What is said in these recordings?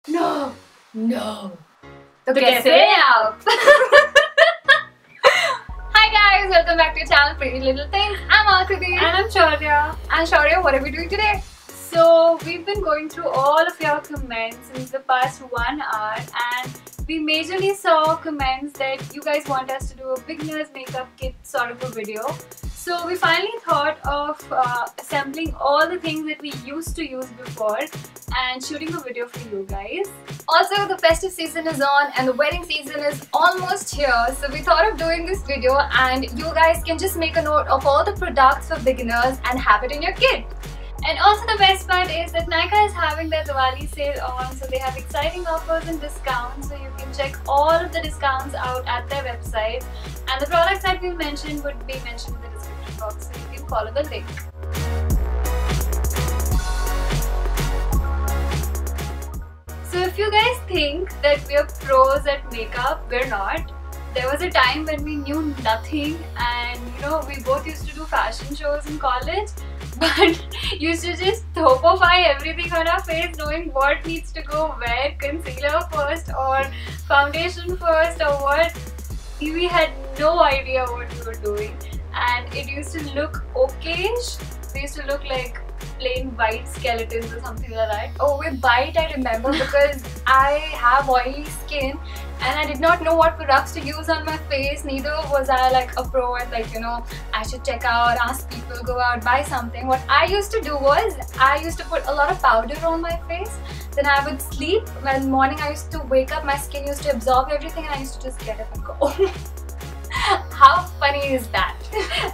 No, no. तो कैसे आप? Hi guys, welcome back to your channel Pretty Little Things. I'm Akriti. And I'm Shaurya. And Shaurya, what are we doing today? So we've been going through all of your comments in the past 1 hour, and we majorly saw comments that you guys want us to do a beginner's makeup kit sort of a video. So we finally thought of assembling all the things that we used to use before and shooting a video for you guys. Also, the festive season is on and the wedding season is almost here. So we thought of doing this video and you guys can just make a note of all the products for beginners and have it in your kit. And also the best part is that Nykaa is having their Diwali sale on, so they have exciting offers and discounts, so you can check all of the discounts out at their website, and the products that we mentioned would be mentioned in the description box, so you can follow the link. So if you guys think that we are pros at makeup, we're not. There was a time when we knew nothing, and we both used to do fashion shows in college, but used to just topify everything on our face, knowing what needs to go where, concealer first or foundation first or what. We had no idea what we were doing, and it used to look okayish. We used to look like plain white skeletons or something like that. Oh, with Bite I remember because I have oily skin and I did not know what products to use on my face. Neither was I like a pro at I should check out, ask people, go out, buy something. What I used to do was I used to put a lot of powder on my face. Then I would sleep. When morning I used to wake up, my skin used to absorb everything and I used to just get up and go. How funny is that?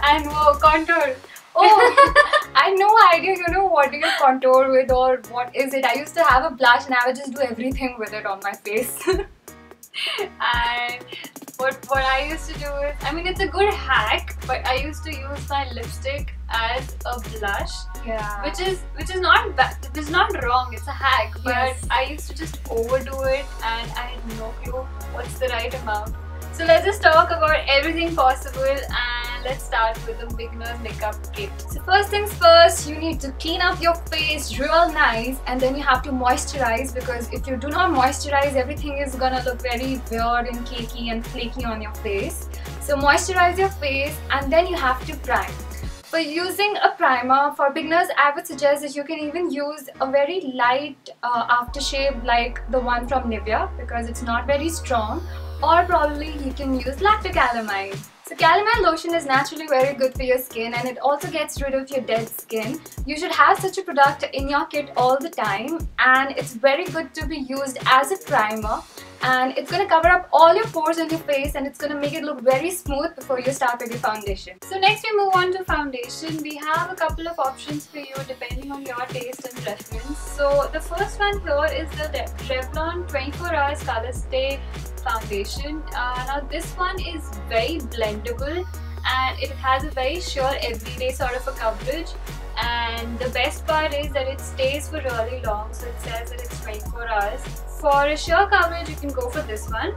And contour. Oh, I had no idea, what do you contour with or what is it. I used to have a blush and I would just do everything with it on my face. And what I used to do is, it's a good hack, but I used to use my lipstick as a blush. Yeah. Which is not bad. It's not wrong. It's a hack. But yes. I used to just overdo it, and I had no clue what's the right amount. So let's just talk about everything possible, and let's start with the beginner's makeup kit. So first things first, you need to clean up your face real nice, and then you have to moisturize, because if you do not moisturize, everything is gonna look very weird and cakey and flaky on your face. So moisturize your face and then you have to prime. For using a primer, for beginners, I would suggest that you can even use a very light aftershave like the one from Nivea, because it's not very strong. Or probably you can use lactic calamine. So calamine lotion is naturally very good for your skin, and it also gets rid of your dead skin. You should have such a product in your kit all the time, and it's very good to be used as a primer, and it's going to cover up all your pores on your face and it's going to make it look very smooth before you start with your foundation. So next we move on to foundation. We have a couple of options for you depending on your taste and preference. So the first one here is the Revlon 24 Hours Color Stay foundation. Now this one is very blendable and it has a very sure everyday sort of a coverage, and the best part is that it stays for really long, so it says that it's 24 hours. For a sure coverage you can go for this one.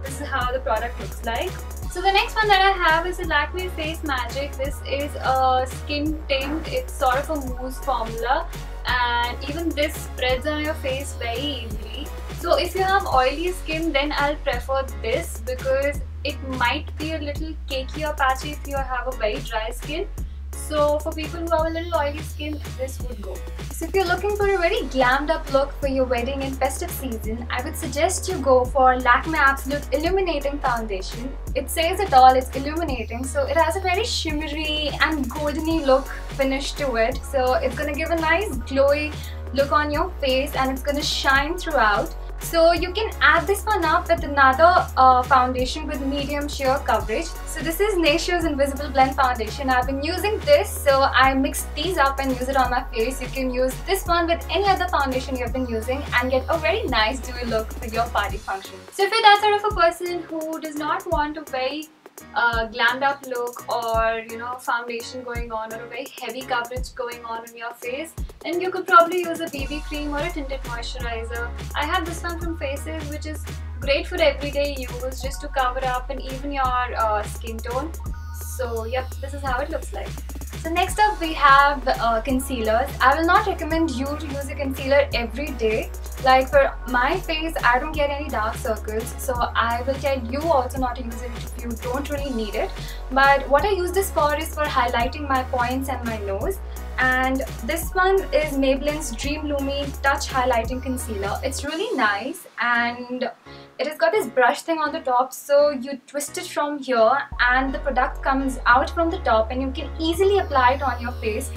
This is how the product looks like. So the next one that I have is the Lakme Face Magic. This is a skin tint. It's sort of a mousse formula, and even this spreads on your face very easily. So if you have oily skin, then I'll prefer this because it might be a little cakey or patchy if you have a very dry skin. So for people who have a little oily skin, this would go. So if you're looking for a very glammed up look for your wedding and festive season, I would suggest you go for Lakme Absolute Illuminating Foundation. It says it all, it's illuminating, so it has a very shimmery and goldeny look finish to it. So it's going to give a nice glowy look on your face and it's going to shine throughout. So you can add this one up with another foundation with medium sheer coverage. So this is Nature's Invisible Blend Foundation. I've been using this, so I mixed these up and use it on my face. You can use this one with any other foundation you've been using and get a very nice dewy look for your party function. So if you're that sort of a person who does not want a very glammed up look, or foundation going on, or a very heavy coverage going on your face, then you could probably use a BB cream or a tinted moisturizer. I have this one from Faces, which is great for everyday use, just to cover up and even your skin tone. So yep, this is how it looks like. So next up we have concealers. I will not recommend you to use a concealer every day. Like for my face, I don't get any dark circles, so I will tell you also not to use it if you don't really need it. But what I use this for is for highlighting my points and my nose. And this one is Maybelline's Dream Lumi Touch Highlighting Concealer. It's really nice, and it has got this brush thing on the top, so you twist it from here and the product comes out from the top and you can easily apply it on your face.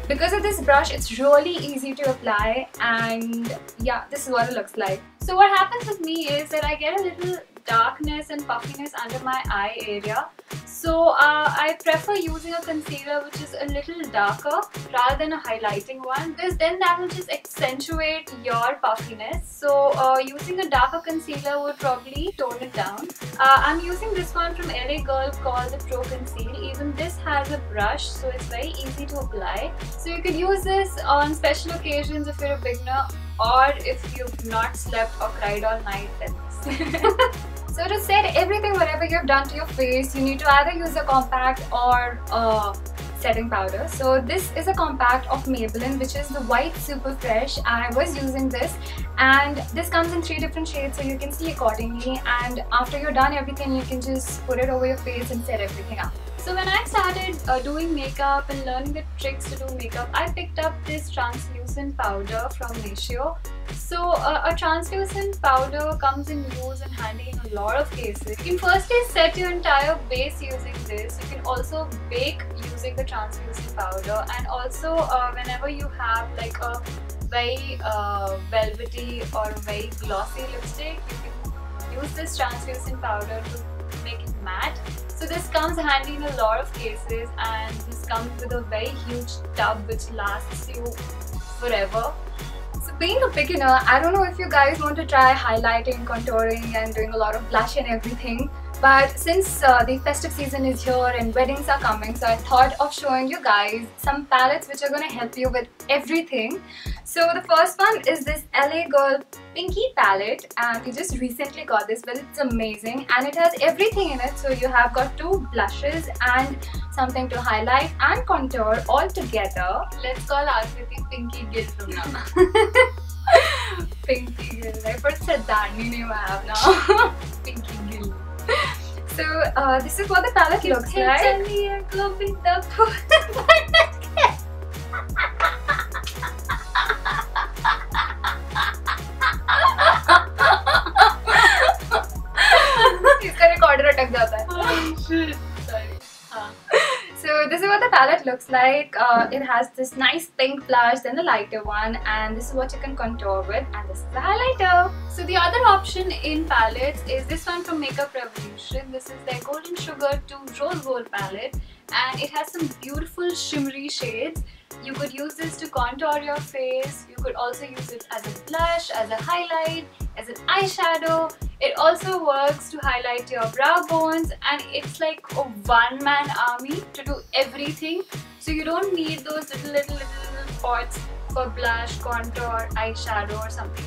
Because of this brush, it's really easy to apply, and yeah, this is what it looks like. So what happens with me is that I get a little darkness and puffiness under my eye area. So I prefer using a concealer which is a little darker rather than a highlighting one, because then that will just accentuate your puffiness. So using a darker concealer would probably tone it down. I'm using this one from LA Girl called the Pro Conceal. Even this has a brush, so it's very easy to apply. So you could use this on special occasions if you're a beginner, or if you've not slept or cried all night, then this. So to set everything whatever you've done to your face, you need to either use a compact or a setting powder. So this is a compact of Maybelline, which is the White Super Fresh. I was using this, and this comes in 3 different shades, so you can see accordingly, and after you're done everything, you can just put it over your face and set everything up. So when I started doing makeup and learning the tricks to do makeup, I picked up this translucent powder from Natio. So a translucent powder comes in use and handy in a lot of cases. You can firstly set your entire base using this. You can also bake using the translucent powder, and also whenever you have like a very velvety or very glossy lipstick, you can use this translucent powder to make it matte. So this comes handy in a lot of cases, and this comes with a very huge tub which lasts you forever. So being a beginner, I don't know if you guys want to try highlighting, contouring and doing a lot of blush and everything, but since the festive season is here and weddings are coming, so I thought of showing you guys some palettes which are going to help you with everything. So the first one is this LA Girl Pinky palette, and we just recently got this, but it's amazing and it has everything in it. So you have got 2 blushes and something to highlight and contour all together. Let's call Akriti Pinky Gill from now. Pinky Gill, right? But it's a Dani name I have now. Pinky Gill. So this is what the palette looks like. इसका recorder अटक जाता है. Oh shit. Sorry. So this is what the palette looks like. It has this nice pink blush, then the lighter one, and this is what you can contour with, and this is the highlighter. So the other option in palettes is this one from Makeup Revolution. This is their Golden Sugar to Rose Gold palette, and it has some beautiful shimmery shades. You could use this to contour your face. You could also use it as a blush, as a highlight, as an eyeshadow. It also works to highlight your brow bones, and it's like a one-man army to do everything. So you don't need those little pots for blush, contour, eyeshadow or something,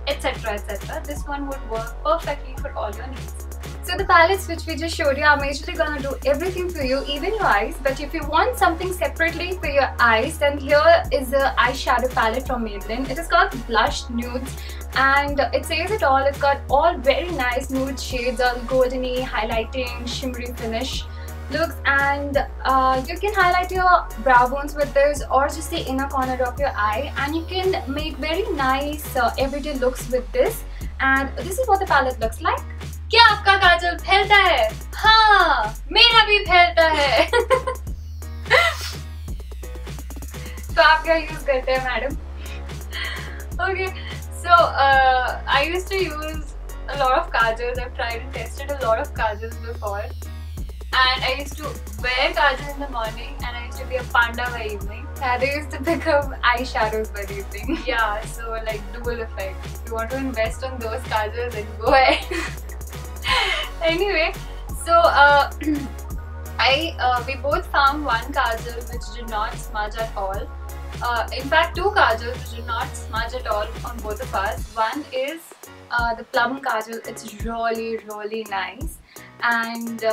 etc, etc. This one would work perfectly for all your needs. So the palettes which we just showed you are majorly gonna do everything for you, even your eyes. But if you want something separately for your eyes, then here is the eyeshadow palette from Maybelline. It is called Blush Nudes, and it says it all. It's got all very nice nude shades, all goldeny, highlighting, shimmery finish looks, and you can highlight your brow bones with this, or just the inner corner of your eye, and you can make very nice everyday looks with this. And this is what the palette looks like. क्या आपका काजल फैलता है? हाँ, मेरा भी फैलता है. तो आप क्या यूज करते हैं madam? Okay, so I used to use a lot of kajals. I've tried and tested a lot of kajals before, and I used to wear kajal in the morning, and I used to be a panda by evening. Yeah, they used to pick up eyeshadows by evening. Yeah, so like dual effect. If you want to invest on those kajals, then go ahead. Anyway, so we both found one kajal which did not smudge at all. In fact, 2 kajals which did not smudge at all on both of us. One is the Plum Kajal. It's really nice, and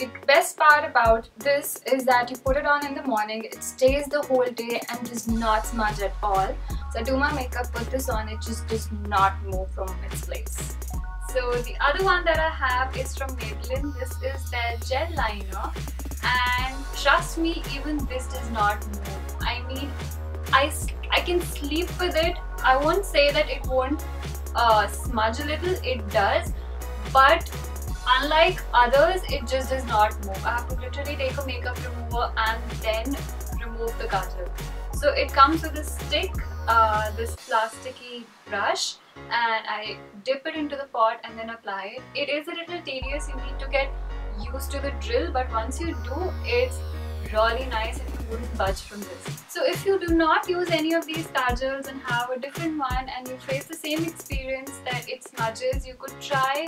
the best part about this is that you put it on in the morning, it stays the whole day and does not smudge at all. So I do my makeup, put this on, it just does not move from its place. So the other one that I have is from Maybelline. This is their gel liner, and trust me, even this does not move. I mean, I can sleep with it. I won't say that it won't smudge a little, it does, but unlike others, it just does not move. I have to literally take a makeup remover and then remove the kajal. So it comes with a stick, this plasticky brush, and I dip it into the pot and then apply it. It is a little tedious, you need to get used to the drill, but once you do, it's really nice and you wouldn't budge from this. So if you do not use any of these kajals and have a different one and you face the same experience that it smudges, you could try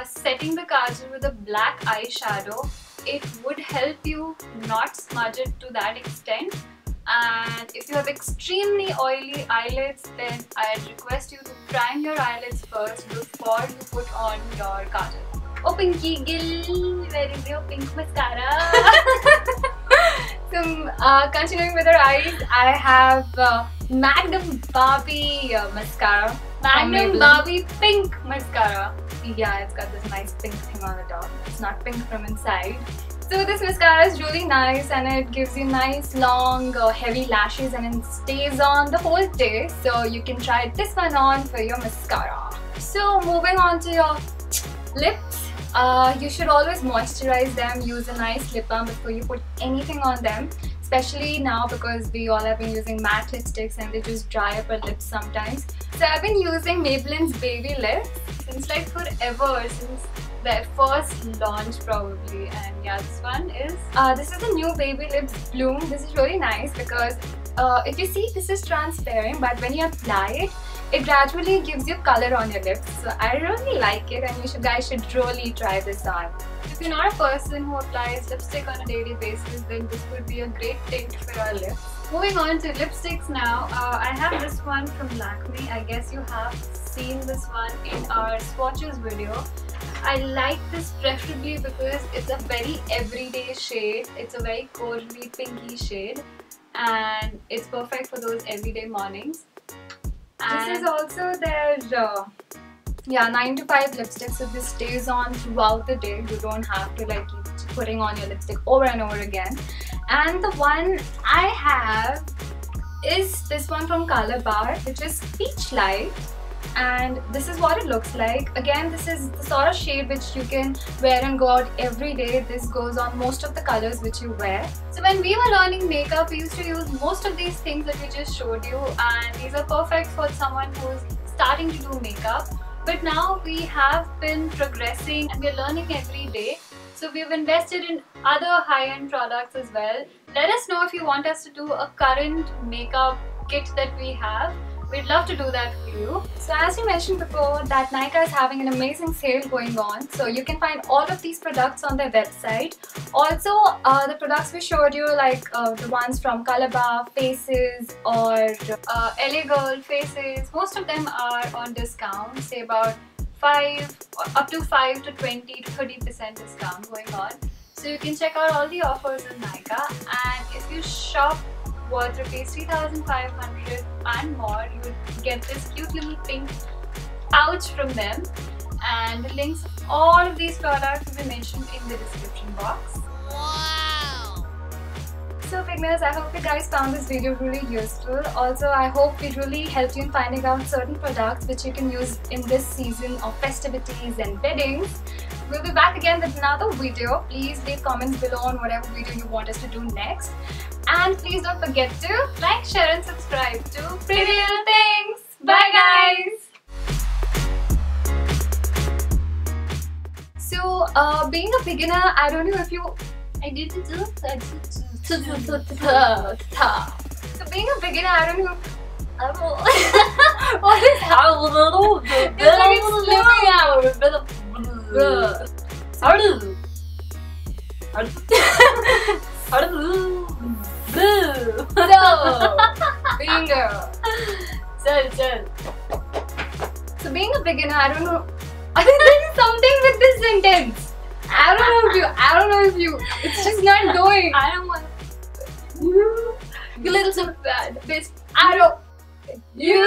setting the kajal with a black eyeshadow. It would help you not smudge it to that extent. And if you have extremely oily eyelids, then I'd request you to prime your eyelids first before you put on your kajal. Oh, Pinky Gill, very real pink mascara. So, continuing with our eyes, I have Magnum Barbie mascara. Magnum Barbie pink mascara. Yeah, it's got this nice pink thing on the top. It's not pink from inside. So this mascara is really nice and it gives you nice long heavy lashes and it stays on the whole day. So you can try this one on for your mascara. So moving on to your lips. You should always moisturize them, use a nice lip balm before you put anything on them, especially now because we all have been using matte lipsticks and they just dry up our lips sometimes. So I've been using Maybelline's Baby Lips since like forever, since their first launch probably, and yeah, this one is this is the new Baby Lips Bloom. This is really nice because if you see, this is transparent, but when you apply it, it gradually gives you color on your lips. So I really like it and you guys should really try this on. If you're not a person who applies lipstick on a daily basis, then this would be a great tint for your lips. Moving on to lipsticks now, I have this one from Lakme. I guess you have seen this one in our swatches video. I like this preferably because it's a very everyday shade. It's a very corally pinky shade and it's perfect for those everyday mornings. And this is also their 9 to 5 lipstick, so this stays on throughout the day. You don't have to like keep putting on your lipstick over and over again. And the one I have is this one from Calabar, which is Peach Light. And this is what it looks like. Again, this is the sort of shade which you can wear and go out every day. This goes on most of the colors which you wear. So when we were learning makeup, we used to use most of these things that we just showed you, and these are perfect for someone who's starting to do makeup. But now we have been progressing and we're learning every day. So we've invested in other high-end products as well. Let us know if you want us to do a current makeup kit that we have. We'd love to do that for you. So as we mentioned before, that Nykaa is having an amazing sale going on. So you can find all of these products on their website. Also, the products we showed you, like the ones from Calabar, Faces, or LA Girl, Faces, most of them are on discount, say about up to 5 to 20 to 30% discount going on. So you can check out all the offers on Nykaa, and if you shop worth rupees 3,500 and more, you would get this cute little pink pouch from them, and the links of all of these products will be mentioned in the description box. Wow! So beginners, I hope you guys found this video really useful. Also, I hope it really helped you in finding out certain products which you can use in this season of festivities and weddings. We'll be back again with another video. Please leave comments below on whatever video you want us to do next. And please don't forget to like, share and subscribe to Pretty Little Things. Bye guys! So, being a beginner, I don't know if you... I did it too. So being a beginner, I don't know... What is happening? It's like it's slipping out. So being a beginner, I don't know. I think there is something with this sentence. I don't know if you. It's just not going. I don't want You little bad bitch. I don't. You.